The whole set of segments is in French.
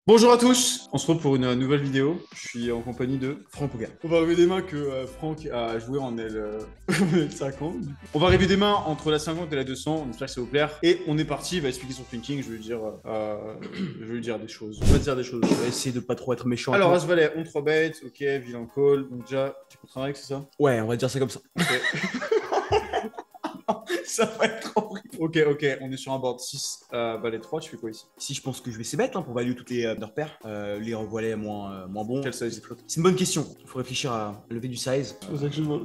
Bonjour à tous, on se retrouve pour une nouvelle vidéo. Je suis en compagnie de Franck Poga. On va rêver des mains que Franck a joué en L50. On va rêver des mains entre la 50 et la 200, on espère que ça vous plaire. Et on est parti, il va expliquer son thinking, je vais lui dire des choses. On va dire des choses. On va essayer de pas trop être méchant. Alors, As-Valet, on 3 bêtes, ok, vilain call. Donc déjà, tu peux travailler, c'est ça? Ouais, on va dire ça comme ça. Ok. Ça va être horrible. Ok, on est sur un board 6, Valet 3, tu fais quoi ici? Ici, je pense que je vais c'est bête pour value toutes les repères. Les revoilets moins bons. Quel size? C'est une bonne question. Il faut réfléchir à lever du size. C'est pour ça que je vois.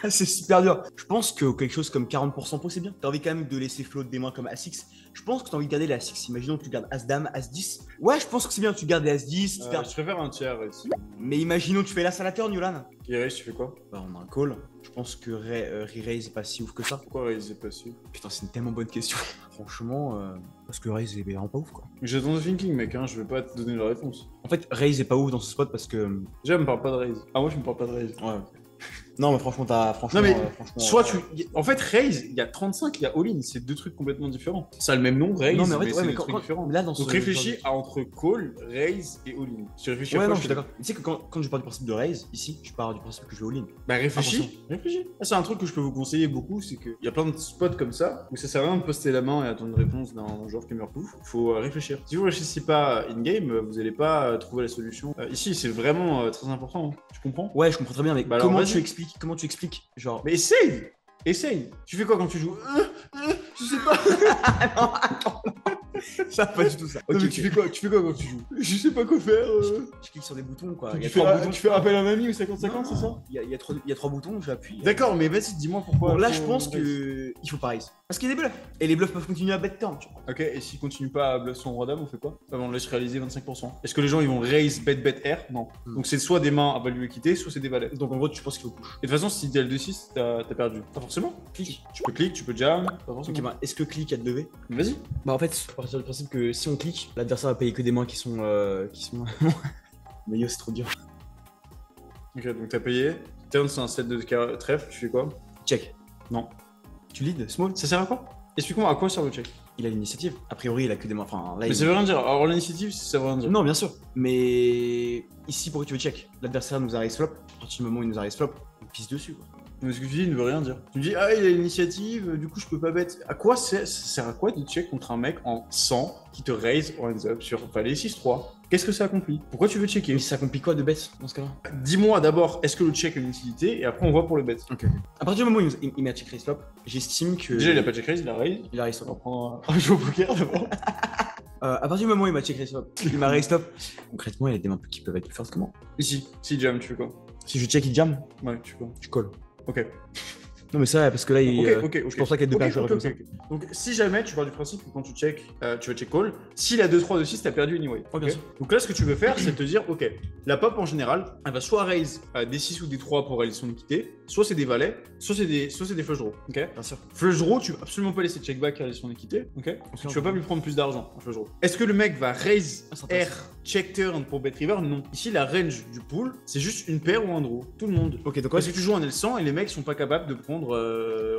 C'est super dur. Je pense que quelque chose comme 40% pot, c'est bien. T'as envie quand même de laisser flotte des mains comme As-6. Je pense que t'as envie de garder les As-6. Imaginons que tu gardes As-Dame, As-10. Ouais, je pense que c'est bien. Tu gardes les As-10. Je préfère un tiers ici. Mais imaginons que tu fais l'As à la turn, Yolan. Et raise, tu fais quoi? Bah, on a un call. Je pense que Re-raise est pas si ouf que ça. Pourquoi raise est pas si? Putain, c'est une tellement bonne question. Franchement, parce que raise est vraiment pas ouf, quoi. J'ai ton thinking, mec, hein, je vais pas te donner la réponse. En fait, raise est pas ouf dans ce spot parce que. Déjà, me parle pas de raise. Ah, moi, je me parle pas de raise. Ouais. Non, mais franchement, Non, mais soit tu. En fait, raise, il y a 35, il y a all-in, c'est deux trucs complètement différents. Ça a le même nom, raise, non, mais en fait, c'est mais des trucs différents. Là, dans Donc réfléchis à entre call, raise et all-in. Tu réfléchis à ouais, quoi? non, je suis d'accord. Tu sais que quand je pars du principe de raise, ici, je pars du principe que je vais all-in. Bah réfléchis. Ah, c'est un truc que je peux vous conseiller beaucoup, c'est qu'il y a plein de spots comme ça où ça sert à rien de poster la main et attendre une réponse d'un joueur qui meurt pouf. Faut réfléchir. Si vous réfléchissez pas in-game, vous allez pas trouver la solution. Ici, c'est vraiment très important. Hein. Tu comprends? Ouais, je comprends très bien, mais bah, alors, comment tu expliques genre... Mais essaye! Essaye! Tu fais quoi quand tu joues? Je sais pas! Non, attends. Ça, pas du tout ça. Non, mais tu fais quoi quand tu joues? Je sais pas quoi faire. Je clique sur des boutons, quoi. Tu fais appel à un ami ou 50-50, c'est ça? Il y a trois boutons, j'appuie. D'accord, mais vas-y, dis-moi pourquoi. Bon, là, je pense que il faut pas raise. Parce qu'il y a des bluffs. Et les bluffs peuvent continuer à bet turn, tu vois. Ok, et s'il continue pas à bluff son roi dame, on fait quoi? On laisse réaliser 25%. Est-ce que les gens ils vont raise bet R? Non. Donc c'est soit des mains à value équité, soit c'est des valets. Donc en gros, tu penses qu'il faut push. Et de toute façon, si t'es L2-6, t'as perdu. Pas forcément. Clique. Tu peux click, tu peux jam. Pas forcément. Ok, bah, est-ce que clique a de lever? Vas-y. Bah en fait, à partir du principe que si on clique, l'adversaire va payer que des mains qui sont... Mais yo, c'est trop dur. Ok, donc t'as payé. Turn, c'est un set de trèfle, tu fais quoi? Check. Non. Tu lead, small. Ça sert à quoi? Explique-moi à quoi sert le check. Il a l'initiative. A priori, il a que des mains. Enfin, là, mais ça veut rien dire. Alors l'initiative, ça veut rien dire. Non, bien sûr. Mais ici, pourquoi tu veux check? L'adversaire nous a raise flop. À partir du moment où il nous a raise flop, on pisse dessus, quoi. Mais ce que tu dis ne veut rien dire. Tu me dis, ah, il a l'initiative, du coup, je peux pas bet. À quoi ça sert à quoi de check contre un mec en 100 qui te raise en hands up sur valet 6-3? Qu'est-ce que ça accomplit? Pourquoi tu veux checker? Mais ça accomplit quoi de bet dans ce cas-là? Dis-moi d'abord, est-ce que le check a une utilité et après on voit pour le bet. Ok. À partir du moment où il met check raise flop, j'estime que. Déjà, il a pas check raise, il a raise. Il a raise On flop. prend un jeu au poker d'abord. À partir du moment où il m'a check raise flop, il m'a raise flop. Concrètement, il y a des mains qui peuvent être plus fortes que moi. Ici, si jam, tu fais quoi? Si je check, il jam. Ouais, tu fais quoi? Je colle. Ok. Non, mais ça, parce que là, il. Ok. Je pense pas qu'il y a deux pages. Donc, si jamais tu pars du principe que quand tu check, tu vas check call, s'il a 2-3 de 6, t'as perdu anyway. Ouais, bien sûr. Donc là, ce que tu veux faire, c'est te dire, ok, la pop en général, elle va soit raise des 6 ou des 3 pour réaliser son équité, soit c'est des valets, soit c'est des flush draw. Ok. Bien sûr. Flush draw, tu vas absolument pas laisser check back réaliser son équité. Ok. Tu vas pas lui prendre plus d'argent en flush draw. Est-ce que le mec va raise R check turn pour bet river? Non. Ici, la range du pool, c'est juste une paire ou un draw. Tout le monde. Ok, donc Parce que tu joues en L100 et les mecs sont pas capables de prendre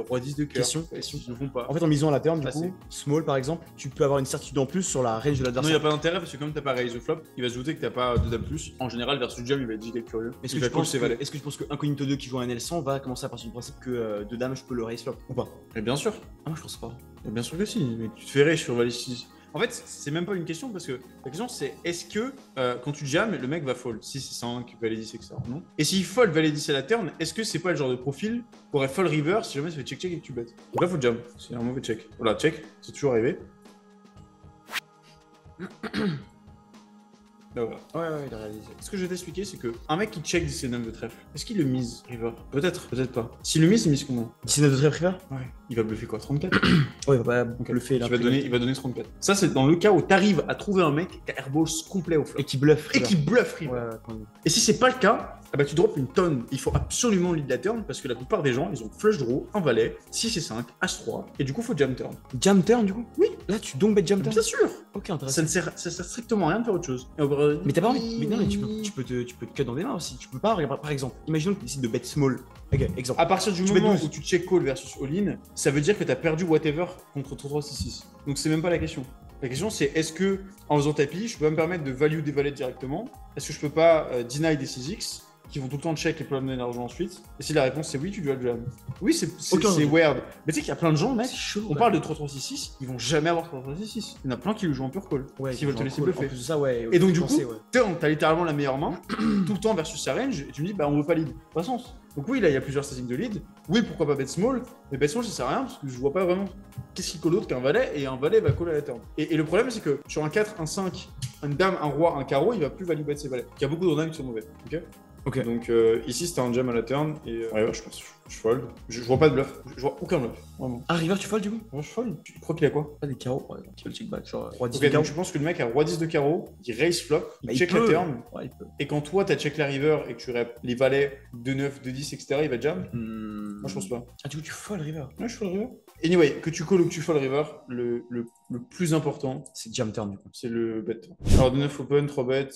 roi 10 de cœur. Question. Ils ne font pas. En fait, en misant à la turn, du Assez. coup, small par exemple, tu peux avoir une certitude en plus sur la range de Non, il l'adversaire. n'y a pas d'intérêt parce que comme t'as pas raise the flop, il va se douter que t'as pas de dame plus. En général, versus jam, il va être giga curieux. Est-ce que, tu penses que Incognito 2 qui joue un L100 va commencer à partir du principe que de dame je peux le raise flop ou pas? Mais bien sûr. Ah, moi je pense pas. Mais bien sûr que si. Mais tu te fais raise sur valet 6. En fait, c'est même pas une question parce que la question c'est est-ce que quand tu jam, le mec va fold 6 et 5, valet 10, etc. Non. Et s'il fold valet 10 à la turn, est-ce que c'est pas le genre de profil qui aurait fold river si jamais ça fait check-check et que tu bêtes? Donc là, faut jam. C'est un mauvais check. Voilà, check. C'est toujours arrivé. Là, voilà. Ouais, il a réalisé. Ce que je vais t'expliquer, c'est que un mec qui check 19 de trèfle, est-ce qu'il le mise river? Peut-être, peut-être pas. S'il le mise, il mise combien? 19 de trèfle river? Ouais. Il va bluffer quoi? 34? Ouais, il va pas Donc, le fait là. il va donner 34. Ça, c'est dans le cas où t'arrives à trouver un mec qui a airballs complet au flop. Et qui bluffe. Et qui bluffe river. Ouais. Et si c'est pas le cas, ah bah tu drops une tonne. Il faut absolument lead la turn parce que la plupart des gens, ils ont flush draw, un valet, 6 et 5, As-3, et du coup, faut jam turn. Jam turn, du coup? Oui. Là, tu donc bet jam turn? Bien sûr. Ok, Ça intéressant. ne sert strictement à rien de faire autre chose. Mais t'as pas envie. Mais non, mais tu peux te cut dans des mains aussi. Tu peux pas, regarde, par exemple, imaginons que tu décides de bet small. Ok, exemple. À partir du Tu mets moment 12. où tu check call versus all-in, ça veut dire que t'as perdu whatever contre 3-3-6-6. Donc c'est même pas la question. La question c'est est-ce que en faisant tapis, je peux pas me permettre de value des valets directement? Est-ce que je peux pas deny des 6x qui vont tout le temps check et problème d'énergie ensuite? Et si la réponse c'est oui, tu dois le jam. Oui, c'est weird. Mais tu sais qu'il y a plein de gens, mec, C'est chaud. on parle de 3-3-6-6, ils vont jamais avoir 3-3-6-6. Il y en a plein qui le jouent en pure call. Ouais, qui veulent te laisser bluffer. En plus de ça, ouais. Et donc du coup, pensais, ouais. t'as littéralement la meilleure main tout le temps versus sa range et tu me dis bah on veut pas lead. Pas sens. Donc oui, là il y a plusieurs settings de lead. Oui, pourquoi pas bet small, mais bet small ça sert à rien parce que je vois pas vraiment qu'est-ce qui call d'autre qu'un valet et un valet va call à la turn. Et le problème c'est que sur un 4, un 5, une dame, un roi, un carreau, il va plus value bet ses valets. Il y a beaucoup de dames qui sont mauvais. Ok. Donc ici c'était un jam à la turn et ouais, je pense je fold. Je vois pas de bluff. Je vois aucun bluff. Vraiment. Ah, river, tu fold du coup? Moi je fold. Tu crois qu'il a quoi? Pas des carreaux, par exemple. Qui veut check back, genre roi 10 Ok, de donc carreau. je pense que le mec a roi 10 de carreau, il raise flop, il Bah, check peut. la turn. Ouais, il peut. Et quand toi, t'as check la river et que tu rep les valets 2-9, 2-10, etc., il va jam? Moi, je pense pas. Ah, du coup, tu fold river. Ouais, je fold river. Anyway, que tu call ou que tu fold river, le plus important, C'est jam turn du coup. c'est le bet. Alors, 2-9 open, 3 bets.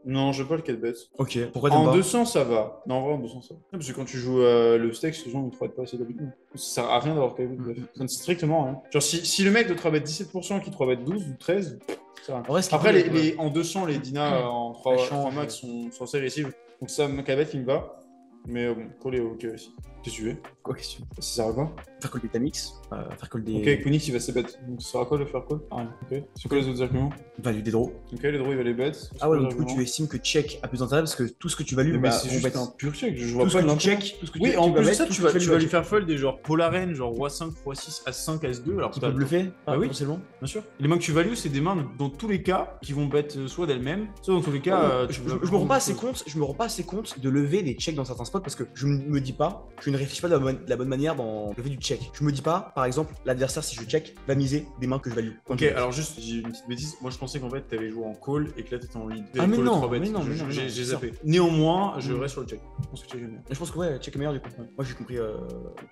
Non, je veux pas le 4 bets. Ok. Pourquoi t'aimes En pas? 200, ça va. Non, en vrai, en 200, ça va. Non, parce que quand tu joues le stake, les gens ne 3 pas assez d'habitude. Ça sert à rien d'avoir 4 bets. Ça ne sert strictement à rien. Genre, si le mec de 3 bet 17% qui 3 bet 12 ou 13, ça va. En vrai, ce qui Après, est cool, ouais. en 200, les Dina en 3 change, max sont assez agressives. Donc ça, mon cabet, il me va. Mais bon, call est ok aussi. Qu'est-ce que tu veux? Quoi, question? Ça sert à quoi? Faire call des tamix. Faire call des. Ok, Kunix, il va se bet. Donc ça sert à quoi de faire call? Ah, rien. Ok. C'est quoi les autres arguments? Value des draws. Ok, les draws, il va les bet. Ah ouais, donc du coup, tu estimes que check a plus d'intérêt parce que tout ce que tu values, Mais bah, c'est on juste bet. un pur check. Je vois Tout ce pas que tu l'intérêt. check, tout ce que Oui, tu en vas plus de bet, ça, tout ce tu que vas lui check. faire fold des genre Polaren, genre Roi 5, Roi 6, As 5, As 2. Alors Tu peux bluffer? Bah oui. Potentiellement. Bien sûr. Les mains que tu values, c'est des mains dans tous les cas qui vont bet soit d'elles-mêmes, soit dans tous les cas. Je me rends pas assez compte. Je me rends pas assez compte de lever des checks dans certains spots parce que je me dis pas, je ne réfléchis pas de la bonne manière dans lever du check. Je me dis pas, par exemple, l'adversaire si je check va miser des mains que je value. Ok, alors juste, j'ai une petite bêtise. Moi, je pensais qu'en fait, t'avais joué en call et que là, t'étais en lead. Ah, mais Call non, 3 bêtes. mais non, mais non, J'ai c'est zappé. Néanmoins, je Mm. reste sur le check. Je pense que check est mieux. Je pense que ouais, check est meilleur du coup. Moi j'ai compris.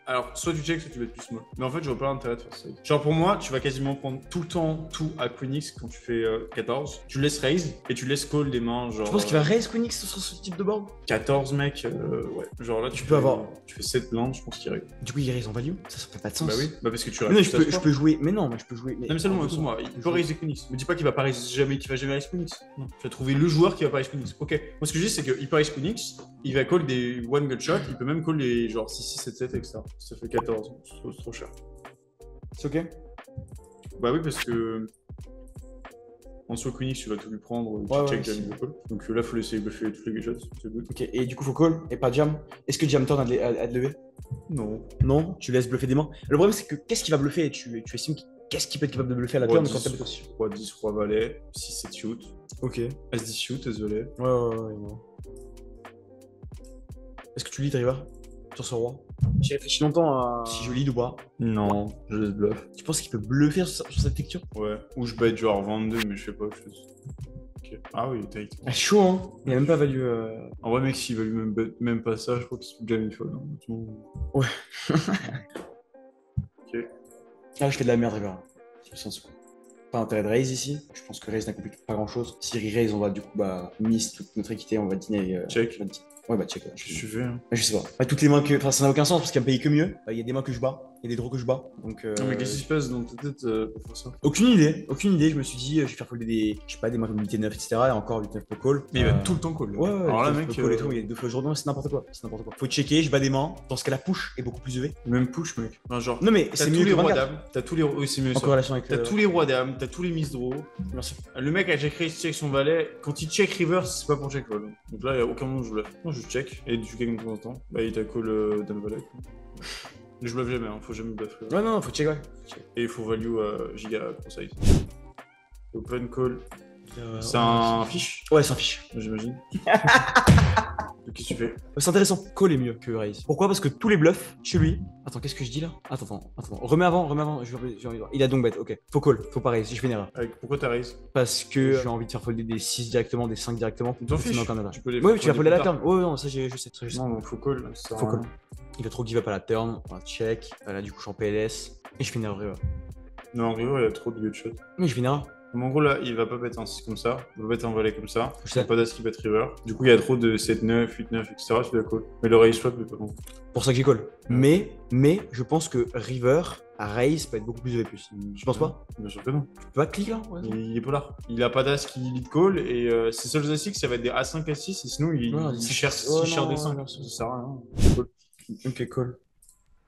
Alors, soit tu check, soit tu bet plus small. Mais en fait, je vois pas l'intérêt de faire ça. Genre, pour moi, tu vas quasiment prendre tout le temps tout à Queenix quand tu fais 14. Tu laisses raise et tu laisses call des mains, genre. Je pense qu'il va raise Queenix sur ce type de board. 14, mec, ouais. Genre là, Tu peux avoir. Tu fais 7 blindes, je pense qu'il règle. Du coup il raise en value. Ça fait pas de sens. Bah oui, bah parce que tu Mais non, restes je peux jouer. Mais non, mais je peux jouer. Non mais seulement, écoute-moi, il peut raiser Queenix. Me dis pas qu'il va pas raise jamais, qu'il va jamais raise Queenix. Non. Tu vas trouver le joueur qui va pas raise Queenix. Ok. Moi ce que je dis c'est qu'il peut raise Queenix, il va call des one gut shot, il peut même call des genre 6, 6, 7, 7, etc. Ça fait 14, c'est trop cher. C'est ok. Bah oui parce que en soi Queenix tu vas tout lui prendre, tu Ouais, check ouais, jam de call. Donc là faut laisser bluffer tous les gut shots, c'est good. Ok, et du coup faut call et pas jam. Est-ce que jam turn a de lever? Non. Non, tu laisses bluffer des mains. Le problème c'est que qu'est-ce qu'il va bluffer? Tu estimes qu'est-ce qu'il peut être capable de bluffer à la Roi turn quand 10, t'as aussi. Roi 10, Roi Valet, 6, 7 shoot, Ok. As 10 shoot, As Valet. Ouais. Est-ce que tu lead river sur ce roi? J'ai réfléchi longtemps à si je lead ou pas. Non, je laisse bluff. Tu penses qu'il peut bluffer sur cette texture? Ouais. Ou je bet genre 22 mais je sais pas, je sais. Ok. Ah oui, tight. Ah, chaud hein. Il a même pas value. En vrai, mec, s'il value même pas ça, je crois que c'est déjà une folle. Hein. Ouais. Ok. Ah, je fais de la merde, river. Je me sens pas intérêt de raise ici. Je pense que raise n'accomplit pas grand chose. Si raise, on va du coup miss toute notre équité, on va dîner. Check. Ouais, bah check. Ouais. Je fais. Hein. Je sais pas. Bah, toutes les mains que. Enfin, ça n'a aucun sens parce qu'il y a payé que mieux. Il y a des mains que je bats, il y a des draws que je bats. Donc. Non, mais qu'est-ce qui se passe dans ta tête pour faire ça? Aucune idée. Je me suis dit, je vais faire folder des. Je sais pas, des mains comme 8 et 9, etc. Et encore 8 9 peut call. Mais il va tout le temps call. Ouais, alors là, mec. Call et tout, il y a 2 fois aujourd'hui, c'est n'importe quoi. Faut checker, je bats des mains. Dans ce cas, la push est beaucoup plus élevée. Même push, mec. Enfin, genre. Non, mais T'as c'est tous mieux les que rois 24. dames. T'as tous les. Oui, c'est mieux En ça. corrélation avec. T'as tous les rois dames, t'as tous les miss draw. Merci. Le mec a check raise, check son valet. Quand il check river, c'est pas pour check call. Donc là, il y a aucun moment où je bluff. Non, je check. Et du game de temps en temps. Bah, il t'a call dame valet. Je bluff jamais, hein. Faut jamais bluff. Ouais, non, faut check, ouais. Et il faut value giga conseil. Open call. C'est un un fiche, Ouais, c'est un fiche. j'imagine. Donc, qu'est-ce que tu fais? C'est intéressant. Call est mieux que raise. Pourquoi? Parce que tous les bluffs chez lui. Attends, qu'est-ce que je dis là? Attends. Remets avant. Je vais envie de voir. Il a donc bet, ok. Faut call, faut pas raise. Si je fais une erreur. Pourquoi t'as raise? Parce que j'ai envie de faire folder des 6 directement, des 5 directement. Tu t'en fiches. Tu peux les oui, tu vas folder à la plus tard. turn. Ouais, non, ça je sais. Non, donc faut call. Ça Faut sert à call. rien. Il a trop give up à la turn. On va check. Là, du coup, je suis en PLS. Et je fais une erreur. Non, en river, il y a trop de gut shot. Mais je fais une erreur. En gros, là, il va pas bête un 6 comme ça, il va bête un valet comme ça, Je il sais. n'y a pas d'as qui bet river. Du coup, il y a trop de 7-9, 8-9, etc. Tu dois call. Mais le raise flop, il est pas bon. Pour ça que j'ai call. Mais je pense que river à raise peut être beaucoup plus EV+. Tu penses pas? Bien sûr que non. Tu peux pas click là? Ouais. Il est polar. Il a pas d'as qui lead call et ses seuls as ça va être des A5, A6 et sinon il, Ouais, il c'est- cherche oh, cherche des non, 5. non, Ça sert à rien. Call. Ok, call.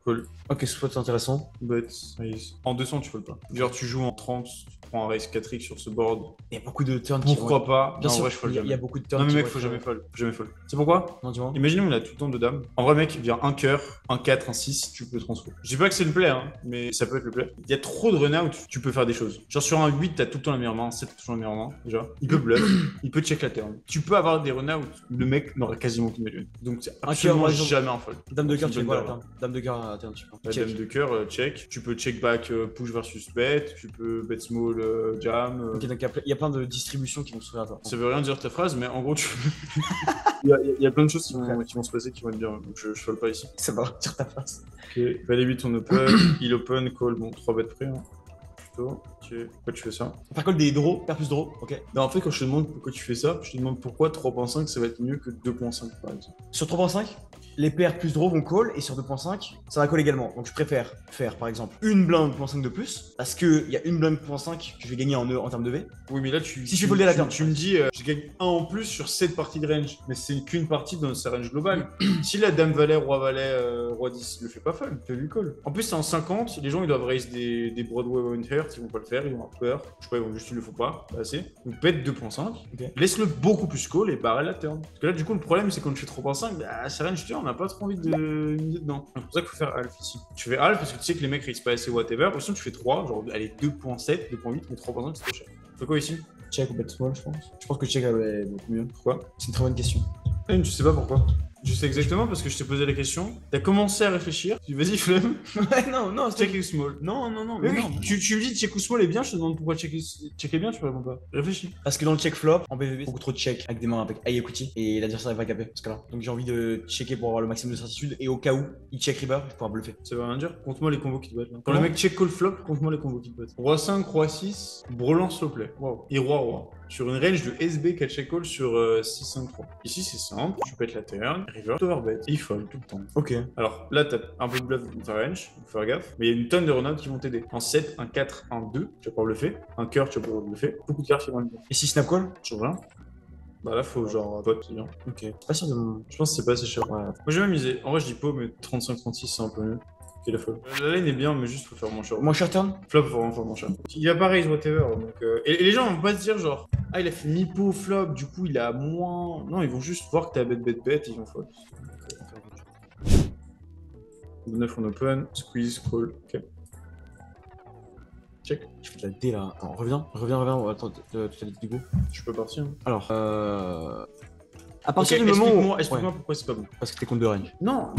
Call. Ok, ce soit intéressant. Bet, raise. En 200, tu fold pas. Genre, tu joues en 30, tu prends un raise 4x sur ce board. Il y a beaucoup de turns qui vont Pourquoi pas? Bien Non, en sûr, vrai, je fold il y a jamais. beaucoup de turns Non, mais qui mec, vont faut être- jamais fold. Faut jamais fold. C'est pourquoi? Non, dis-moi. Imaginons il a tout le temps de dames. En vrai mec, il vient un cœur, un 4, un 6, tu peux transfo. Je dis pas que c'est le play, hein, mais ça peut être le play. Il y a trop de run out, tu peux faire des choses. Genre sur un 8, t'as tout le temps la meilleure main, 7, t'as toujours la meilleure main, déjà. Il peut bluff, il peut check la turn. Tu peux avoir des run out où le mec n'aura quasiment aucune value. Donc c'est Un absolument cœur, par exemple. jamais un fold. Dame de cœur, C'est tu fais une quoi bonne la turn? Dame de cœur à turn, tu prends. La Check. dame de cœur, check. Tu peux check back, push versus bet. Tu peux bet small, jam. Ok, donc il y a plein de distributions qui vont s'ouvrir à toi. Ça veut rien dire ta phrase, mais en gros, tu... il y a plein de choses qui vont se passer qui vont être bien. Donc je fold pas ici. Ça va dire ta face. Ok, valet 8 on open, il open, call, bon 3 bêtes près, hein. Plutôt. Ok, pourquoi tu fais ça? Par contre, des draws, paire plus draw, ok. Non, en fait, quand je te demande pourquoi tu fais ça, je te demande pourquoi 3.5 ça va être mieux que 2.5 par exemple. Sur 3.5, les paires plus draw vont call et sur 2.5, ça va call également. Donc je préfère faire par exemple une blinde 0.5 de plus parce qu'il y a une blinde 0.5 que je vais gagner en termes de V. Oui, mais là, tu. Si je fais folder la turn. Tu me dis, je gagne 1 en plus sur 7 parties de range, mais c'est qu'une partie dans sa range globale. Si la dame valet, roi valet, roi 10, le fait pas fold, fais lui call. En plus, c'est en 50, les gens ils doivent raise des Broadway ou une Heart, ils vont pas le faire, ils vont avoir peur. Je sais pas, ils vont juste, ils le font pas, pas assez. Donc bet 2.5, Ok. laisse-le beaucoup plus call et barre la turn. Parce que là, du coup, le problème, c'est quand tu fais 3.5, bah, sa range turn, on n'a pas trop envie de miser dedans. C'est pour ça qu'il faut faire half ici. Tu fais half parce que tu sais que les mecs raise pas assez whatever, ou sinon tu fais 3, genre allez 2.7, 2.8, mais 3.5 c'est trop cher. Tu fais quoi ici? Check ou bet small, je pense. Je pense que check est beaucoup mieux. Pourquoi? C'est une très bonne question. Je sais pas pourquoi. Je sais exactement parce que je t'ai posé la question. T'as commencé à réfléchir. Tu dis vas-y, flemme. Ouais, non, Check ou small. Non, Mais oui, non. tu me dis check ou small est bien, je te demande pourquoi check est bien, tu réponds pas. Réfléchis. Parce que dans le check flop, en BVB, beaucoup trop de check avec des mains avec high equity et l'adversaire va caper. Parce que là. Donc j'ai envie de checker pour avoir le maximum de certitude et au cas où il check river, je pourrais bluffer. Ça veut rien dire. Compte-moi les combos qui te battent là. Quand Comment le mec check call flop, compte-moi les combos qui te battent. Roi 5, roi 6, brelan slow play. Wow. Et roi roi. Sur une range de SB qu'elle check call sur 6-5-3. Ici c'est simple, tu pètes la turn, river, overbet. Et il fold tout le temps. Ok. Alors là, t'as un peu de bluff dans ta range, faut faire gaffe. Mais il y a une tonne de run-out qui vont t'aider. Un 7, un 4, un 2, tu vas pouvoir bluffer. Un cœur, tu vas pouvoir bluffer. Beaucoup de cartes qui vont être bien. Et si snap call? Sur 20. Bah là, faut genre pot, c'est bien. Ok. Pas sûr de mon. Je pense que c'est pas assez cher. Ouais. Moi, j'ai même misé. En vrai, je dis pot, mais 35-36, c'est un peu mieux. Ok, la folle. La lane est bien, mais juste faut faire moins cher. Moins cher turn? Flop, faut vraiment faire moins cher. Il a pas raise whatever. Donc, et les gens vont pas se dire genre, ah, il a fait mi-pot flop, du coup, il a moins. Non, ils vont juste voir que t'as bet, ils vont fold. 9 on open, squeeze, call, ok. Check. Je fais de la D là. Attends, reviens. Attends, tu as dit du coup. Je peux partir. Hein. Alors, à partir Ok, du moment où. explique-moi Ouais, pourquoi c'est pas bon. parce que t'es contre de range. Non,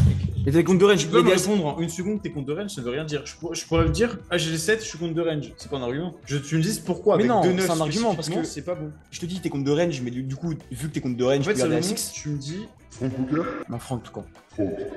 Mais t'es contre de range. tu peux me répondre en une seconde t'es contre de range, ça veut rien dire. Je pourrais le dire, ah j'ai les 7, je suis contre de range. C'est pas un argument. Tu me dis pourquoi Mais avec non, 2-9 c'est un argument, parce que- c'est pas bon. Je te dis t'es contre de range, mais du coup, vu que t'es contre de range, En tu fait, peux c'est garder le la moment 6. tu me dis, Non, Franck, tout con.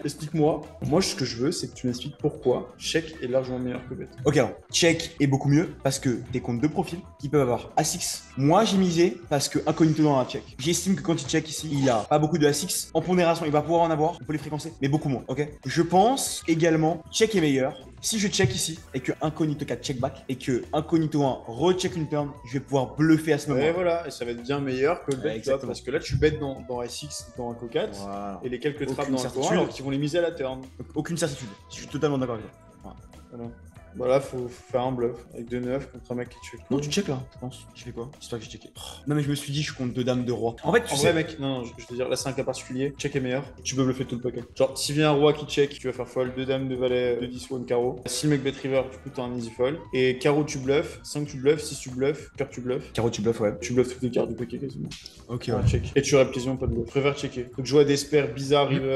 explique-moi. Moi, ce que je veux, c'est que tu m'expliques pourquoi check est largement meilleur que bet. Ok, alors, check est beaucoup mieux parce que t'es contre deux profils qui peuvent avoir A6. Moi, j'ai misé parce que incognito dans un check. J'estime que quand il check ici, il a pas beaucoup de A6. En pondération, il va pouvoir en avoir, on peut les fréquencer, mais beaucoup moins, ok? Je pense également, check est meilleur. Si je check ici et que incognito 4 check back et que incognito 1 recheck une turn, je vais pouvoir bluffer à ce moment. Ouais, voilà, et ça va être bien meilleur que le bet, tu vois, exactement. parce que là, tu bêtes dans SX, dans un co-4, Voilà. et les quelques trappes Aucune dans le certitude. coin, alors qu'ils vont les miser à la turn. Donc, aucune certitude. Je suis totalement d'accord avec toi. Voilà. Bah là, faut faire un bluff avec 2-9 contre un mec qui check. Non, tu check là, je pense. Je fais quoi? J'espère que j'ai checké. Non, mais je me suis dit, je compte 2 dames de roi. En fait, tu En sais. vrai, mec, non, je veux dire, là, c'est un cas particulier. Check est meilleur. Tu peux bluffer tout le paquet. Genre, s'il vient un roi qui check, tu vas faire fold. 2 dames, 2 valets, 2 10 ou un carreau. Si le mec bet river, du coup, t'as un easy fold. Et carreau, tu bluffes. 5, tu bluffes. 6, tu bluffes. Cœur, tu bluffes. Carreau, tu bluffes, ouais. Tu bluffes toutes les cartes du paquet quasiment. Ok, Ouais, ouais. check. Et tu aurais quasiment pas de bluff. Je préfère checker. Donc, jouer à des spares bizarres, river.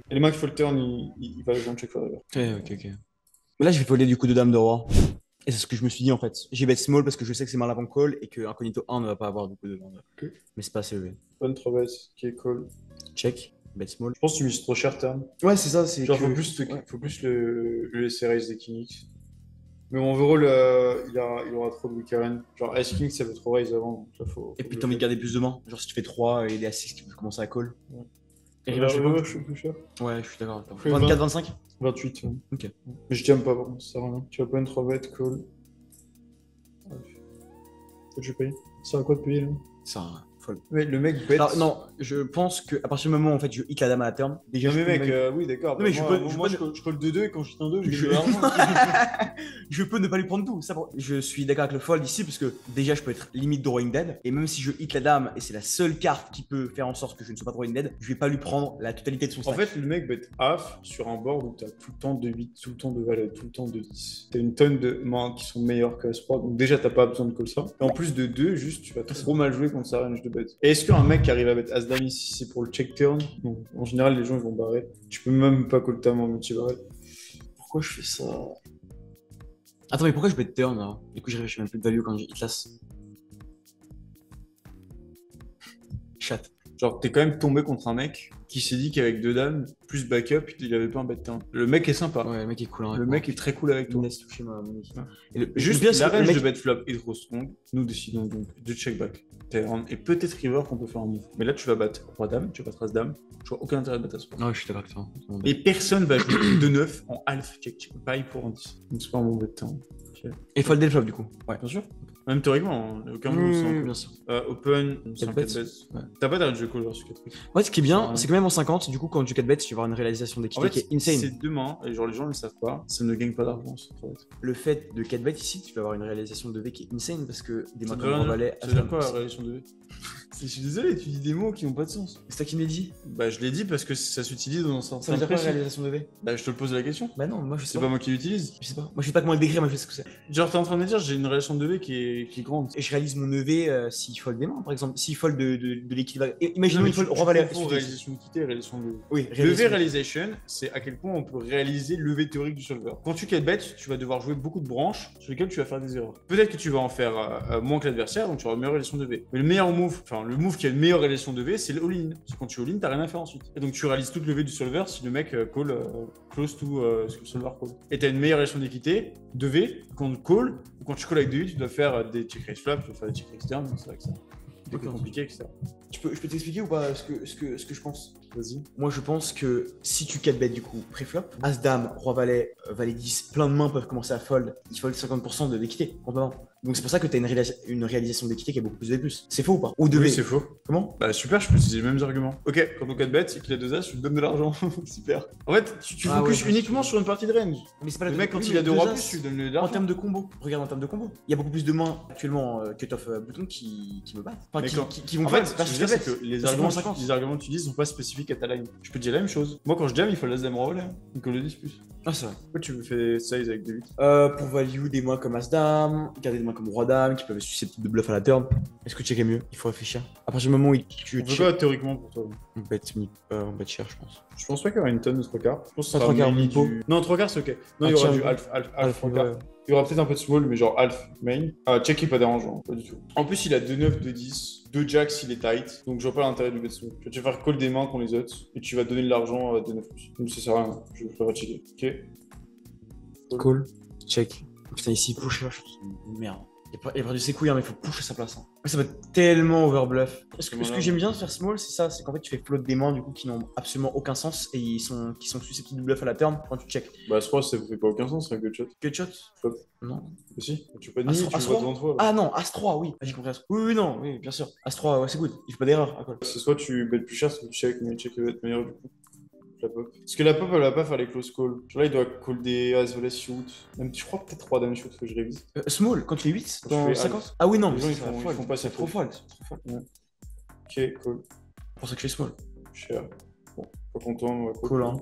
Et le mec fold turn, il va jouer un check for river. Ok. Mais là, je vais folder du coup 2 dames de roi. Et c'est ce que je me suis dit en fait. J'ai bet small parce que je sais que c'est mal avant call et que Incognito 1 ne va pas avoir du coup de dames. Ok. Mais c'est pas assez élevé. Bonne 3 qui est call. Check, bet small. Je pense que tu mises trop cher turn. Ouais, c'est ça, c'est Genre, que... faut plus le laisser raise des King X. Mais mon overall, il aura trop de weak Karen. Genre, Ice King, ça veut trop raise avant. Donc là, faut Et puis t'as envie de garder plus de mains. Genre si tu fais 3 et les A6 qui peuvent commencer à call. Ouais. Et river, je sais pas. Je suis plus cher. Ouais, je suis d'accord avec toi. Fais 24, 25 28. Ouais. Ok. Mais je t'aime pas, par contre, ça sert à rien. Tu vas pas une 3 bet, call. Je vais payer. Ça sert à quoi de payer là? Ça, fold. Mais le mec bet. Alors, non, je pense qu'à partir du moment où en fait je hit la dame à la turn, déjà Non, mais je peux mec, même- oui, d'accord. Non, mais je peux- moi, je colle 2-2 et quand je hit un 2, je Je- gagne de l'argent. je peux ne pas lui prendre tout. Je suis d'accord avec le fold ici parce que déjà je peux être limite drawing dead et même si je hit la dame et c'est la seule carte qui peut faire en sorte que je ne sois pas drawing dead, je vais pas lui prendre la totalité de son En stack. fait, le mec bet half sur un board où t'as tout le temps de 8, tout le temps de valet, tout le temps de 10. T'as une tonne de mains qui sont meilleures que As-3, donc déjà t'as pas besoin de call ça. Et en plus de 2, juste tu vas trop mal jouer contre sa range de bet. Et est-ce qu'un mec qui arrive à bet As-Dame ici, c'est pour le check turn? Non. En général, les gens ils vont barrer. Tu peux même pas call ta main multi-barrel. Pourquoi je fais ça? Attends, mais pourquoi je bet turn là? Du coup, je réfléchis même plus de value quand j'ai hit l'as. Chat. Genre, t'es quand même tombé contre un mec qui s'est dit qu'avec 2 dames, plus backup, il avait pas un bet turn. Le mec est sympa. Ouais, le mec est cool. Hein, Le mec est très cool avec il toi. me laisse toucher mon équipe. Ouais. Et le Juste pire, c'est la que le range mec- de bet flop est trop strong. Nous décidons donc de check back. Turn et peut-être river qu'on peut faire un move. Mais là, tu vas battre roi dame, tu vas battre as dame. Je vois aucun intérêt de battre as Ouais, je suis d'accord avec toi. Et personne va jouer 2-9 en half check. Pareil pour un 10. Donc c'est pas un mauvais temps. Et folder le flop du coup. Ouais. Bien sûr. Même théoriquement, aucun move sans bien sûr. open, sans 4 4 bets. bets. Ouais. T'as pas d'arrêt de call sur 4 bets. Ouais, ce qui est bien, Ouais. c'est que même en 50, du coup, quand tu 4 bets, tu vas avoir une réalisation En d'équité fait, qui est insane. c'est deux mains, et genre les gens ne le savent pas, ça ne gagne pas d'argent. Le fait de 4 bets ici, tu vas avoir une réalisation de V qui est insane parce que des mains Ça comme Valet. veut dire quoi la réalisation de V? Je suis désolé, tu dis des mots qui n'ont pas de sens. C'est toi qui me l'as dit. Bah je l'ai dit parce que ça s'utilise dans un sens Ça veut dire quoi la précis. réalisation de V? Bah je te le pose la question. Bah non, moi je sais C'est pas. pas moi qui l'utilise. Je sais pas. Moi je sais pas comment le décrire, moi je sais ce que c'est. Genre t'es en train de me dire j'ai une relation de V qui est grande. Et je réalise mon EV s'il fold des mains, par exemple. S'il fold de l'équilibre. Imaginons il fold roi Valet. Pour réalisation d'équité et réalisation de V. Oui, Le V realization, c'est à quel point on peut réaliser le V théorique du solver. Quand tu 4 bets, tu vas devoir jouer beaucoup de branches sur lesquelles tu vas faire des erreurs. Peut-être que tu vas en faire moins que l'adversaire, donc tu auras une meilleure réalisation de V. Mais le meilleur move, enfin le move qui a une meilleure réalisation de V, c'est le all-in. Parce que quand tu all-in, t'as rien à faire ensuite. Et donc tu réalises tout le V du solver si le mec call close to ce que le solver call. Et t'as une meilleure réalisation d'équité de V quand tu call, ou quand tu call avec 2 tu dois faire des check raise flaps, tu dois faire des check raise turn, c'est vrai que ça. C'est D'accord. compliqué, etc. Je peux t'expliquer ou pas ce que je pense? Vas-y. Moi je pense que si tu 4 bêtes du coup pré-flop, As-Dame, Roi Valet, Valet 10, plein de mains peuvent commencer à fold. Ils fold 50% d'équité complètement. Donc c'est pour ça que tu as une réalisation d'équité qui est beaucoup plus de V+. C'est faux ou pas? Ou de Oui, V. c'est faux. Comment? Bah super, je peux utiliser les mêmes arguments. Ok, quand on 4 bêtes, c'est qu'il a 2 as, je lui donne de l'argent. Super. En fait, tu Ah focuses ouais, uniquement sur une partie de range. Mais c'est pas la Le mec, quand oui, il a mais 2 deux rois as, plus, tu lui donnes de En l'argent. termes de combo, regarde en termes de combo. Il y a beaucoup plus de mains actuellement cut-off button qui me battent. Enfin, Mais qui vont En fold fait, ce que versus je veux dire, quatre c'est bêtes. que les C'est arguments, 50. les arguments que tu dis sont pas spécifiques à ta line. Je peux te dire la même chose. Moi, quand je jam, il faut l'as dame roi valet. Donc on le 10 plus. Ah c'est vrai. Pourquoi tu me fais size avec 2 8? Pour value des mains comme As-Dame, garder des mains comme Roi-Dame qui peuvent être susceptibles de bluff à la turn. Est-ce que check est mieux? Il faut réfléchir. À partir du moment où tu On fait quoi théoriquement pour toi? on bet cher, je pense. Je pense pas qu'il y aura une tonne de 3 quarts. Je pense que Pas ça sera trois quarts, mainly Mipo. Non, 3 quarts c'est ok. Non, Ah, il y aura tiens, du oui. half 3 quarts. Il y aura peut-être un peu de small, mais genre half main. Ah, check est pas dérangeant, pas du tout. En plus, il a 2-9, 2-10, 2 jacks s'il est tight. Donc je vois pas l'intérêt du bet small. Tu vas faire call des mains contre les autres et tu vas donner de l'argent à 2-9 plus. Donc ça sert à rien. Je vais checker. Ok. Cool. Check. Putain, ici, push là, je trouve que c'est une merde. Il a perdu ses couilles, hein, mais il faut push à sa place. Hein. Ça va être tellement overbluff. Ce que j'aime bien de faire small, c'est ça, c'est qu'en fait tu fais float des mains du coup qui n'ont absolument aucun sens et qui sont susceptibles de bluff à la turn quand tu check. Bah, ce ça fait pas aucun sens, un good shot. Que shot? Flop. Non. Mais si, tu peux pas de nuit, tu As vois 3? devant toi. Ah non, As-3, oui. J'ai compris. Oui, non, oui, bien sûr. As-3, ouais, c'est good. Il faut pas d'erreur. À quoi. C'est soit tu bêtes plus cher, soit tu check, mais check va être meilleur du coup. la pop. Parce que la pop, elle va pas faire les close calls. Genre là, il doit call des as volets shoot. Même, je crois peut-être 3 dames shoot, faut que je révise. Small, quand tu fais 8, Quand dans je fais 50. Ah oui, non, Les mais gens, c'est ils font pas ça. c'est trop folle. Ouais. Ok, cool. C'est pour ça que je fais small. Cher. Bon, pas content, on va Cool, hein.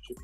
Check.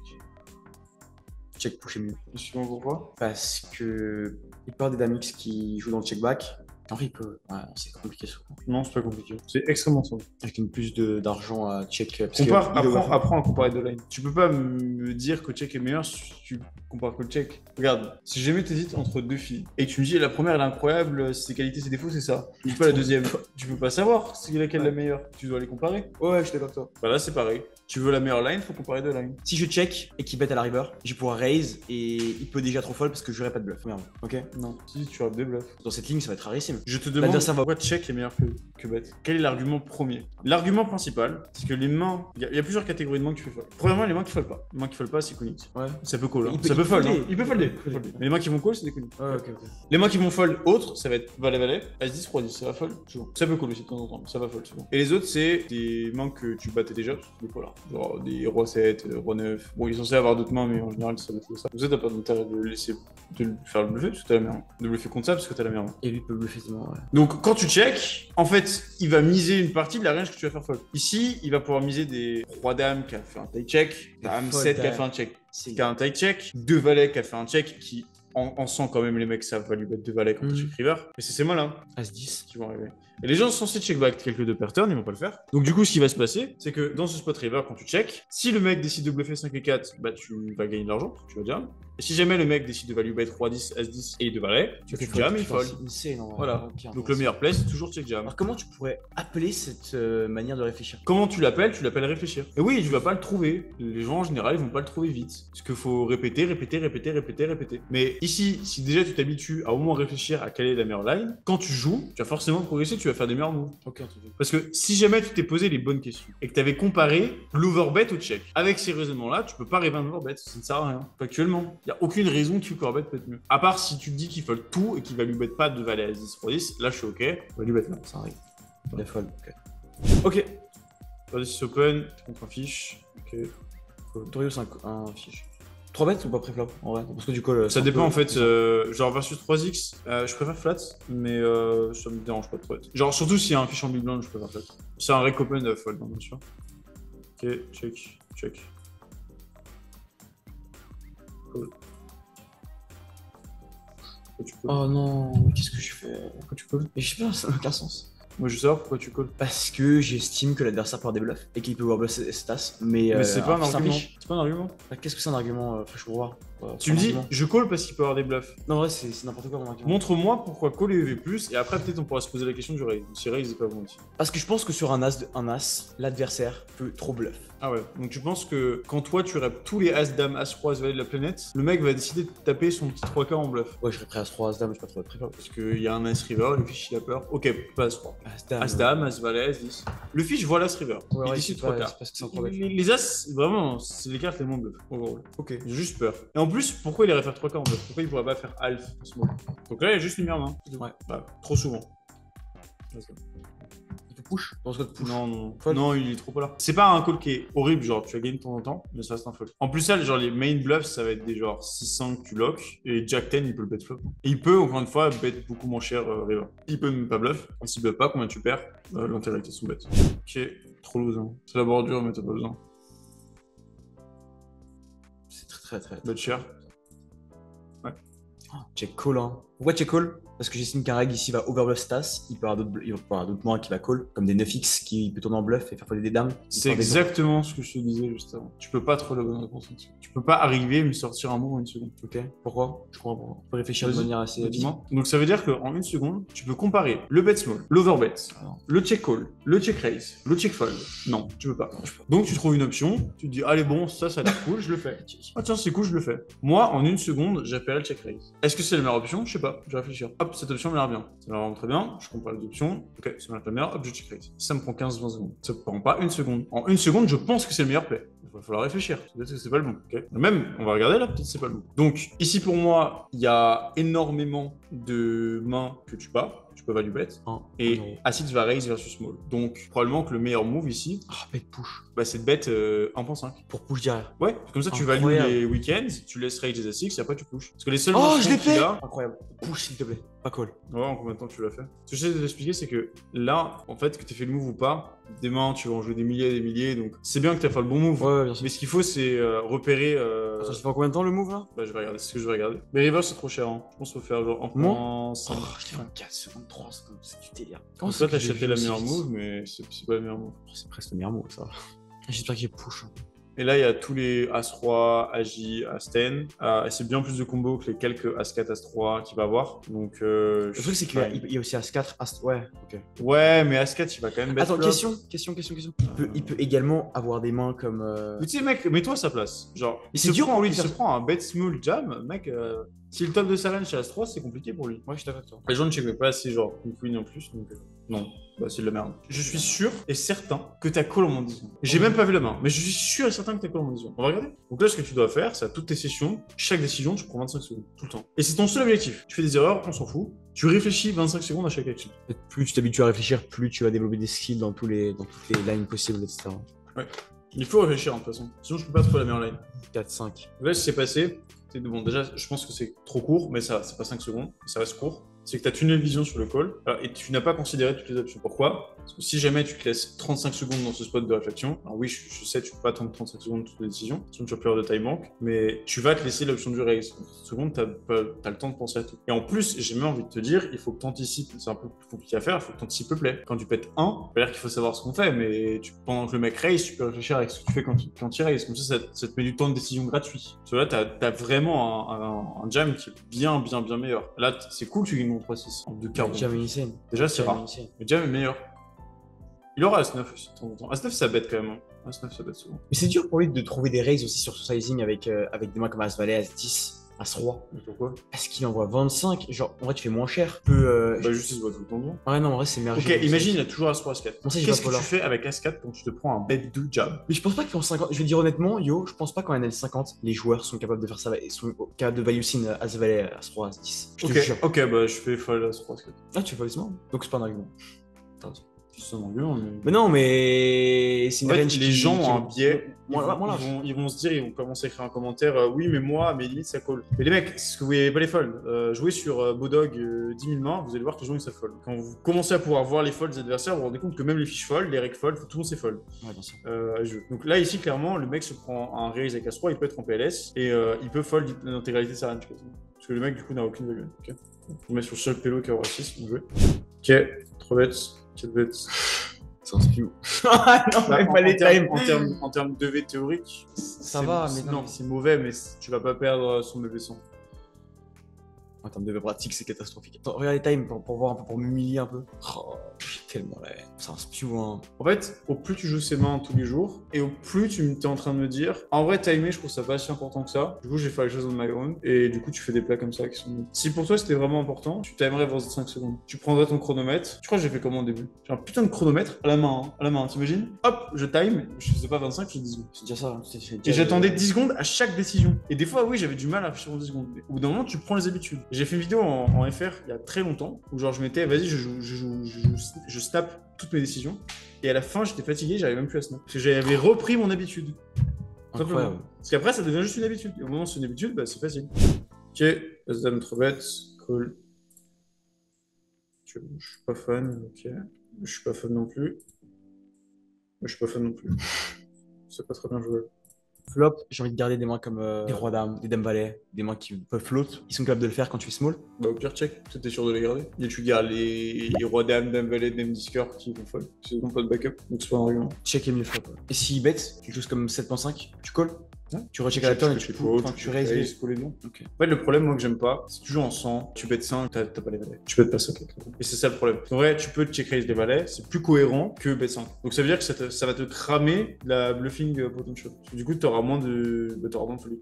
Check push est mieux. Suivant pourquoi? Parce que il peut y avoir des dames X qui jouent dans le check back. En vrai, il peut. Ouais, c'est compliqué souvent. Non, c'est pas compliqué. C'est extrêmement simple. Avec une plus d'argent à check. Parce Compare, que apprends à comparer deux lines. Tu peux pas me dire que check est meilleur si tu compares que le check. Regarde, si jamais t'hésites entre deux filles et que tu me dis la première elle est incroyable, ses qualités, ses défauts, c'est ça. Dis pas la deuxième. Tu peux pas savoir c'est laquelle la meilleure. Tu dois les comparer. Ouais, je suis d'accord avec toi. Bah là, c'est pareil. Tu veux la meilleure line, faut comparer deux lines. Si je check et qu'il bet à la river, je vais pouvoir raise et il peut déjà trop folle parce que j'aurai pas de bluff. Merde. Ok. Non, si tu as des bluffs. Dans cette ligne, ça va être rarissime. Je te demande L'adversaire va- pourquoi check est meilleur que bet. Quel est l'argument premier? L'argument principal, c'est que les mains. Il y a plusieurs catégories de mains qui font fold. Premièrement, les mains qui fold pas. Les mains qui fold pas, c'est connect. Ouais. Ça peut call. Hein. Il peut- Ça peut il peut fold. folder. Hein. Il peut folder. Mais les mains qui vont call, c'est des connect. Ouais, ok. Les mains qui vont fold autres, ça va être valet-valet, as-10, roi-10, ça va fold souvent. Ça peut call aussi de temps en temps, mais ça va fold souvent. Et les autres, c'est des mains que tu battais déjà, des polards. Genre des roi 7, roi 9. Bon, il est censé avoir d'autres mains, mais en général, ça va être ça. Vous êtes, t'as pas d'intérêt de le laisser de le faire le bluffer parce que t'as la meilleure main. De bluffer contre ça parce que t'as la meilleure main. Et lui peut bluffer effectivement, ouais. Donc, quand tu check, en fait, il va miser une partie de la range que tu vas faire fold. Ici, il va pouvoir miser des roi dame qui a fait un tie check, dame fold 7 qui a dame. fait un check, C'est qui a un tie check, deux valets qui a fait un check qui. En sent quand même les mecs savent value bet deux valets quand tu check river. Et c'est ces mains-là As-10. qui vont arriver. Et les gens sont censés check back quelques deux pair turn, ils vont pas le faire. Donc du coup, ce qui va se passer, c'est que dans ce spot river, quand tu check, si le mec décide de bluffer 5 et 4, bah tu vas gagner de l'argent, tu vas jam. Et si jamais le mec décide de value bet roi 10, as 10 et 2 valets, tu jam et il fold. Voilà. Donc le meilleur play, c'est toujours check jam. Alors comment tu pourrais appeler cette manière de réfléchir? Comment tu l'appelles? Tu l'appelles réfléchir. Et oui, tu vas pas le trouver. Les gens en général, ils vont pas le trouver vite. Parce qu'il faut répéter. Mais ici, si déjà tu t'habitues à au moins réfléchir à quelle est la meilleure line, quand tu joues, tu vas forcément progresser, tu vas faire des meilleurs moves. Ok. Parce que si jamais tu t'es posé les bonnes questions et que tu avais comparé l'overbet au check, avec ces raisonnements-là, tu peux pas rêver un overbet, ça ne sert à rien. Factuellement, il n'y a aucune raison que overbet peut être mieux. À part si tu te dis qu'il fold tout et qu'il va lui bet pas de valet à 10 pour 10, là je suis ok, il va lui bet là, ça arrive. Il a fold. Ok. Vas-y, 6 open, contre un fiche. Ok. Torio 5, un fiche. 3 bêtes ou pas préflop en vrai? Parce que du coup, Ça dépend en fait, genre versus 3x, je préfère flat, mais ça me dérange pas de trop. Genre surtout s'il y a un fiche en big blind, je préfère flat. C'est un rec open de fold, bien sûr. Ok, check. Cool. Oh non, mais qu'est-ce que je fais? Pourquoi tu calls? Mais je sais pas, ça n'a aucun sens. Moi je sais pourquoi tu calls. Parce que j'estime que l'adversaire peut avoir des bluffs et qu'il peut avoir bluff ses stats. Mais c'est pas un alors, argument. fiche. C'est pas un argument. Qu'est-ce que c'est un argument je peux voir. Tu me dis, je call parce qu'il peut avoir des bluffs. Non, en vrai, c'est n'importe quoi mon argument. Montre-moi pourquoi call est EV+, et après peut-être on pourra se poser la question du raise. Si raise est pas bon aussi. Parce que je pense que sur un as, l'adversaire peut trop bluff. Ah ouais, donc tu penses que quand toi tu rêves tous les as, dames, as, roi, as, valet de la planète, le mec va décider de taper son petit 3K en bluff. Ouais, je serais prêt à as-3, as-dame, je suis pas trop prêt. Parce qu'il y a un as river, le fiche il a peur. Ok, pas as 3. As-dame. As, dame, as, valet, as, 10. Le fiche voit l'as river. Ouais, Il ouais, décide c'est pas- 3K. c'est parce que c'est un 3 bet. Les as, vraiment, c'est les cartes les moins bluff. Ok. J'ai juste peur. Et en plus, pourquoi il irait faire 3K en bluff? Pourquoi il pourrait pas faire half en ce moment? Donc là, il y a juste une meilleure main. Ouais. Bah, trop souvent. Il peut push. Dans ce cas de push. Non, Fold. non, il est trop pas là. C'est pas un call qui est horrible, genre tu as gagné de temps en temps, mais ça reste un fold. En plus, ça, genre les main bluffs, ça va être des genre 6-5 tu lock, et Jack 10 il peut le bet flop. Et il peut, encore une fois, bet beaucoup moins cher river. Il peut même pas bluff. S'il bluff pas, combien tu perds? L'intérêt de son bet. Ok, trop loose. Hein. C'est la bordure, mais t'as pas besoin. C'est très. Bet cher. Check call, hein. Pourquoi check call? Parce que j'estime qu'un règle ici va overbluff stas, il peut avoir d'autres mains qui va call, comme des 9x qui peut tourner en bluff et faire foller des dames. C'est exactement ce que je te disais juste avant. Tu peux pas trop la bonne réponse là-dessus. Tu peux pas arriver et me sortir un mot en une seconde. Ok, pourquoi? Je comprends pourquoi. On peut réfléchir de Vas-y, manière assez dis-moi. Donc ça veut dire qu'en une seconde, tu peux comparer le bet small, l'overbet, le check call, le check raise, le check fold. Non, tu peux pas. Donc tu trouves une option, tu te dis allez bon, ça a l'air cool, je le fais. Ah tiens, c'est cool, je le fais. Moi, en une seconde, j'appelle le check raise. Est-ce que c'est la meilleure option? Je sais pas, je vais réfléchir. Hop, cette option m'a l'air bien. Ça m'a l'air vraiment très bien, je compare les options. Ok, ça m'a l'air très bien, hop, je check raise. Ça me prend 15-20 secondes. Ça me prend pas une seconde. En une seconde, je pense que c'est le meilleur play. Il va falloir réfléchir. Peut-être que c'est pas le bon. Okay, même, on va regarder là, peut-être que c'est pas le bon. Donc, ici pour moi, il y a énormément de mains que tu bats. Tu peux value bet. Et Acids va raise versus small. Donc, probablement que le meilleur move ici, bet push. Bah, c'est de bet 1.5. Pour push derrière. Ouais, comme ça tu values les week-ends, tu laisses raise les Acids et après tu pushes. Parce que les seuls je l'ai fait. Incroyable. Push s'il te plaît. Pas call. Ouais, en combien de temps tu l'as fait? Ce que j'essaie de t'expliquer, c'est que là, en fait, que tu aies fait le move ou pas, des mains, tu vas en jouer des milliers, donc c'est bien que tu as fait le bon move. Ouais, bien sûr. Mais ce qu'il faut, c'est repérer. Ça se fait en combien de temps le move là? Bah, je vais regarder, c'est ce que je vais regarder. Mais River, c'est trop cher, hein. Je pense qu'il faut faire genre 1.5. Je l'ai fait en 4 secondes, 3 secondes, c'est du délire. Comment ça, t'as acheté la meilleure move, mais c'est pas la meilleure move. C'est presque le meilleur move, ça. J'espère qu'il push. Et là, il y a tous les As-Roi, Agi, As-10. C'est bien plus de combos que les quelques As-4, As-3 qu'il va avoir. Donc, le truc, c'est qu'il y a aussi As-4, As... Ouais, ok. Ouais, mais As-4, il va quand même mettre. Attends, question. Il peut également avoir des mains comme. Mais tu sais, mec, mets-toi à sa place. Genre, c'est dur pour lui de se prend un bet small jam, mec. Si le top de sa range chez As-3, c'est compliqué pour lui. Ouais, je suis d'accord avec toi. Les gens ne checkent pas assez, genre, une queen en plus, donc non. Bah, c'est de la merde. Je suis sûr et certain que t'as call en moins de 10 secondes. J'ai même pas vu la main, mais je suis sûr et certain que t'as call en moins de 10 secondes. On va regarder. Donc là, ce que tu dois faire, c'est à toutes tes sessions, chaque décision, tu prends 25 secondes, tout le temps. Et c'est ton seul objectif. Tu fais des erreurs, on s'en fout. Tu réfléchis 25 secondes à chaque action. Plus tu t'habitues à réfléchir, plus tu vas développer des skills dans toutes les lines possibles, etc. Ouais. Il faut réfléchir, de toute façon. Sinon, je peux pas trouver la meilleure line. 4, 5. Là, ce qui s'est passé, c'est bon, déjà, je pense que c'est trop court, mais ça, c'est pas 5 secondes, ça reste court. C'est que tu as tunnel vision sur le call et tu n'as pas considéré toutes les options. Pourquoi? Parce que si jamais tu te laisses 35 secondes dans ce spot de réflexion, alors oui, je sais, tu peux pas attendre 35 secondes toutes les décisions, sinon tu vas perdre de time bank, mais tu vas te laisser l'option du raise. En 30 secondes, tu as le temps de penser à tout. Et en plus, j'ai même envie de te dire, il faut que tu anticipes, c'est un peu plus compliqué à faire, il faut que tu anticipes le play. Quand tu pètes 1, ça veut dire qu'il faut savoir ce qu'on fait, mais pendant que le mec raise, tu peux réfléchir avec ce que tu fais quand il raise. Comme ça te met du temps de décision gratuit. Parce que là, tu as vraiment un jam qui est bien meilleur. Là, c'est cool, tu gagnes mon 3-6 en 2 quarts. Jam insane. Déjà, c'est rare. Le jam est meilleur. Il aura As-9 aussi de temps en temps. As-9, ça bête quand même. As-9, ça bête souvent. Mais c'est dur pour lui de trouver des raises aussi sur son sizing avec des mains comme As-Valet, As-10, As-Roi. Pourquoi? Parce qu'il envoie 25. Genre, en vrai, tu fais moins cher. Bah, juste, il se voit tout le temps bien. Ouais, non, en vrai, c'est mergé. Ok, imagine, il y a toujours As-3, As-4. Bon, qu'est-ce que tu fais avec As-4 quand tu te prends un bet 2 jab? Mais je pense pas qu'en 50. Je vais dire honnêtement, je pense pas qu'en NL50, les joueurs sont capables de faire ça. Ils sont capables de value sin As-Valet, As-Roi, As-10. Ok, bah, je fais fold As-3, As-4. Ah, tu fais follement. Donc, c'est pas un argument. C'est un argument, mais non, mais c'est une range. Les gens ont un biais. Ils vont se dire, ils vont commencer à écrire un commentaire. Oui, mais moi, mes limites, ça colle. Mais les mecs, ce que vous voyez pas les folds. Jouez sur Bodog 10 000 mains, vous allez voir que les gens ils savent fold. Quand vous commencez à pouvoir voir les folds des adversaires, vous vous rendez compte que même les fiches fold, les rec fold, tout le monde sait fold. Ouais, bien sûr. Donc là, ici, clairement, le mec se prend un raise avec As-3, il peut être en PLS et il peut fold l'intégralité de sa range. Parce que le mec, du coup, n'a aucune value. Okay. On met sur le seul pélo qui aura 6, on joue. Ok, 3 bets, 4 bets. C'est un spew. Non, mais pas les times. En termes de V théorique, ça va, mais non, c'est mauvais, mais tu vas pas perdre son EV100. En termes de V pratique, c'est catastrophique. Attends, regarde les times pour voir un peu, pour m'humilier un peu. Oh, j'ai tellement la haine. C'est un spew, hein. En fait, au plus tu joues ces mains tous les jours, et au plus tu es en train de me dire, en vrai, timer, je trouve ça pas si important que ça. Du coup, j'ai fait la chose on my own, et du coup, tu fais des plats comme ça qui sont. Si pour toi c'était vraiment important, tu timerais 25 secondes. Tu prendrais ton chronomètre. Tu crois que j'ai fait comment au début? J'ai un putain de chronomètre à la main, t'imagines? Hop, je time, je faisais pas 25, je faisais 10 secondes. C'est déjà ça. Hein. Et j'attendais 10 secondes à chaque décision. Et des fois, oui, j'avais du mal à faire 10 secondes. Mais au bout d'un moment, tu prends les habitudes. J'ai fait une vidéo en FR il y a très longtemps où genre je m'étais, vas-y, je snap toutes mes décisions. Et à la fin, j'étais fatigué, j'arrivais même plus à snap. Parce que j'avais repris mon habitude. Incroyable. Parce qu'après, ça devient juste une habitude. Et au moment où c'est une habitude, bah, c'est facile. Ok, As-Dame 3 bêtes, cool. Je suis pas fan, ok. Je suis pas fan non plus. C'est pas très bien joué. Flop, j'ai envie de garder des mains comme des rois dames, des dames valets, des mains qui peuvent float. Ils sont capables de le faire quand tu fais small. Bah au pire check, t'es sûr de les garder. Et tu gardes les rois dames, dames valets, dames discord qui vont fold. Ils n'ont pas de backup, donc c'est pas un argument. Check et mieux flop. Et s'ils bet, quelque chose comme 7.5, tu calls. Ouais. Tu recheck à la turn et tu raises. Okay. En fait, le problème, moi, que j'aime pas, si tu joues en 100, tu bêtes 5, t'as pas les valets. Tu bêtes pas 5. Et c'est ça le problème. En vrai, tu peux check raise des valets, c'est plus cohérent que bet 5. Donc ça veut dire que ça va te cramer la bluffing potential. Parce que du coup, t'auras moins de folie.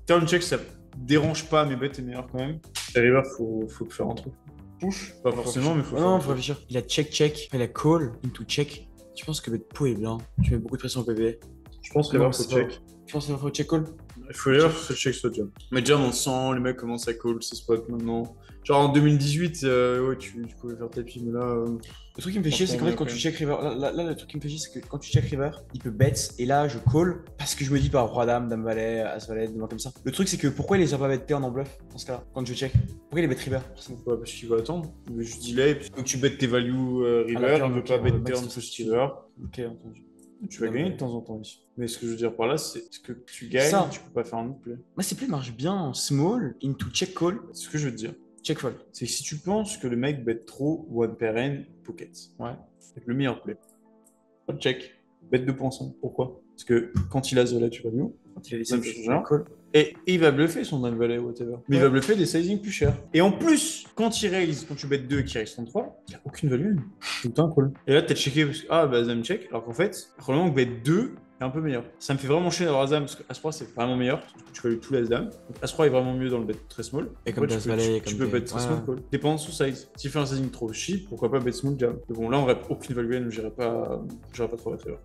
Turn check, ça dérange pas, mais bet est meilleur quand même. River, faut faire un truc. Push, pas forcément, mais faut faire. Non, faut réfléchir. Il a check, il a call into check. Tu penses que bet po est bien? Tu mets beaucoup de pression au PV. Je pense Non, river, c'est faut pas- check. Je pense qu'il faut check call. Il faut river, faut check soit jam. Mais déjà, on sent, les mecs commencent à call ces spots maintenant. Genre en 2018, ouais, tu pouvais faire tapis, mais là. Le truc qui me fait chier, c'est qu'en fait, quand tu check river, là, le truc qui me fait chier, c'est que quand tu check river, il peut bet, et là, je call, parce que je me dis pas roi dame, dame valet, as valet, des mains comme ça. Le truc, c'est que pourquoi il les a pas bet turn en bluff, dans ce cas-là, quand je check? Pourquoi il les bet river? Ouais, parce qu'il va attendre. Il veut juste delay. Puis, donc tu bêtes tes values river, la turn, il veut ok, pas bet ouais, turn max, plus river. Ok, entendu. Tu vas Ouais, gagner ouais. de temps en temps ici. Mais ce que je veux dire par là, c'est que tu gagnes, Ça. tu peux pas faire un autre play. Moi, ces plays marchent bien en small, into check call, C'est ce que je veux te dire. check fold. C'est que si tu penses que le mec bet trop one pair n pocket, Ouais. c'est le meilleur play. Pas de check. Bet 2.5. Pourquoi? Parce que quand il a the tu value, Quand il a des Même sizes, chose, check hein. call. et il va bluffer son dame valet, whatever. Mais il va bluffer des sizing plus chers. Et en plus, quand il raise, quand tu bets 2 et qu'il raise 33, il n'y a aucune value. Tout le temps call. Et là, t'as checké parce que, ah, bah, Azam check. Alors qu'en fait, probablement que bet 2 est un peu meilleur. Ça me fait vraiment chier d'avoir Azam parce que As-3 c'est vraiment meilleur. Du coup, tu values tout l'As-Dame. Donc As-3 est vraiment mieux dans le bet très small. Et comme Après, t'as As-Valet, tu comme peux t'es- bet très ouais, small ouais. call. Dépendant de son size. S'il fait un sizing trop cheap, pourquoi pas bet small jam. Mais bon, là, on rep aucune value, donc j'irai pas trop à travers.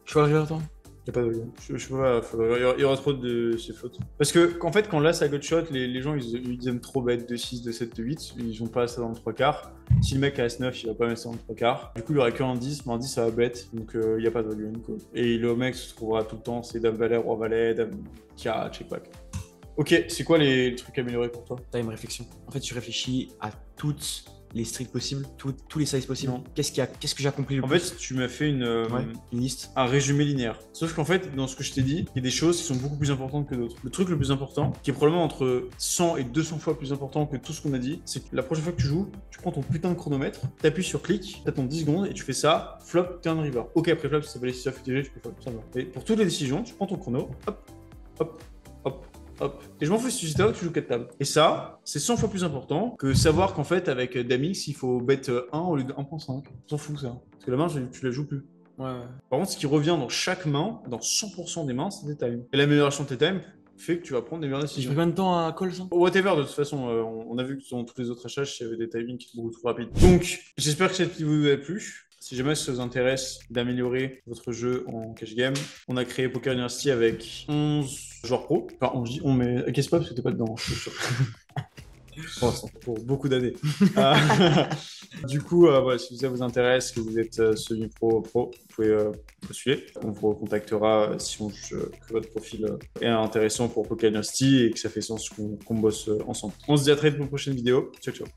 Je vois river, toi. Y a pas de je sais pas, il y aura trop de ces fautes. Parce que, en fait, quand là, ça gut shot, les gens, ils aiment trop bet 2-6, 2-7, 2-8. Ils ont pas ça dans le 3 quarts. Si le mec a As-9, il va pas mettre ça dans le 3 quarts. Du coup, il aurait que un 10, mais un 10, ça va bet. Donc, il y a pas de value in call. Et le mec se trouvera tout le temps, c'est Dame Valet, Roi Valet, Dame Kia, check back. Ok, c'est quoi les trucs améliorés pour toi? Time réflexion. En fait, tu réfléchis à toutes les streaks possibles, tous les sizes possibles. Non. Qu'est-ce que j'ai accompli le En plus? fait, tu m'as fait une liste. un résumé linéaire. Sauf qu'en fait, dans ce que je t'ai dit, il y a des choses qui sont beaucoup plus importantes que d'autres. Le truc le plus important, qui est probablement entre 100 et 200 fois plus important que tout ce qu'on a dit, c'est que la prochaine fois que tu joues, tu prends ton putain de chronomètre, t'appuies sur clic, t'attends 10 secondes et tu fais ça, flop, turn, river. Ok, après flop, si ça valait 6 FTG, tu peux flop, ça va. Et pour toutes les décisions, tu prends ton chrono, hop, hop, hop, hop. Et je m'en fous si tu sais pas que tu joues 4 tables. Et ça, c'est 100 fois plus important que savoir qu'en fait, avec Damix, il faut bet 1 au lieu de 1.5. On s'en fout, ça. Parce que la main, tu la joues plus. Ouais. Par contre, ce qui revient dans chaque main, dans 100% des mains, c'est des times. Et l'amélioration de tes times fait que tu vas prendre des meilleures Tu décisions. fais combien de temps à call, ça? Whatever, de toute façon, on a vu que dans tous les autres achats, il y avait des timings qui sont beaucoup trop rapides. Donc, j'espère que cette vidéo vous a plu. Si jamais ça vous intéresse d'améliorer votre jeu en cash game, on a créé Poker University avec 11 joueurs pro. Enfin, on dit on, mais qu'est-ce pas parce que t'es pas dedans, je suis sûr. Pour beaucoup d'années. Du coup, voilà, si ça vous intéresse, que vous êtes semi-pro, vous pouvez postuler. On vous recontactera si on juge que votre profil est intéressant pour Poker University et que ça fait sens qu'on bosse ensemble. On se dit à très vite pour une prochaine vidéo. Ciao, ciao.